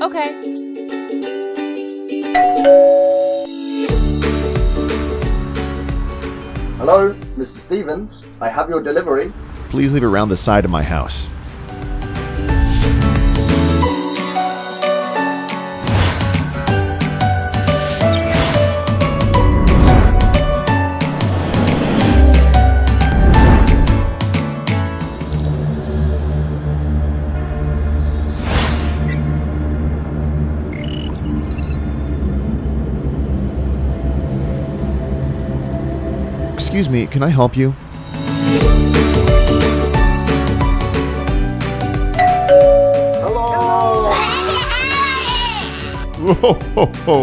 Okay. Hello, Mr. Stevens. I have your delivery. Please leave it around the side of my house. Excuse me, can I help you? Hello! Whoa, ho, ho.